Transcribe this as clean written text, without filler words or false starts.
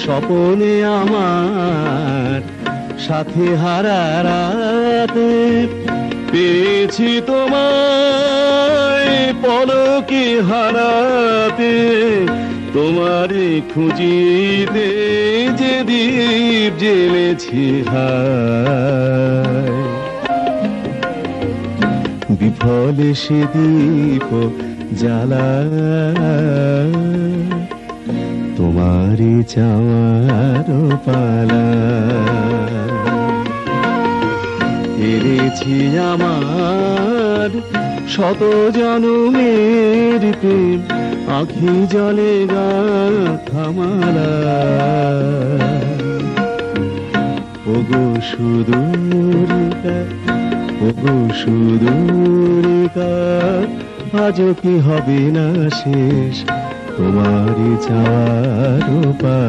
স্বপনে আমার সাথে হারা রাতে পেয়েছি তোমায় পলকে হারাতে, তোমারে খুঁজিতে যে দীপ জ্বেলেছি হায়, বিফলে সে দীপ জ্বালা তোমারই চাওয়ার পালা। হেরেছি আমার শত জনমের প্রেম, আঁখি জলে গাথা মালা। ওগো সুদূরিকা, ওগো সুদূরিকা, আজও কি হবে না শেষ তোমারই চাওয়ার পালা।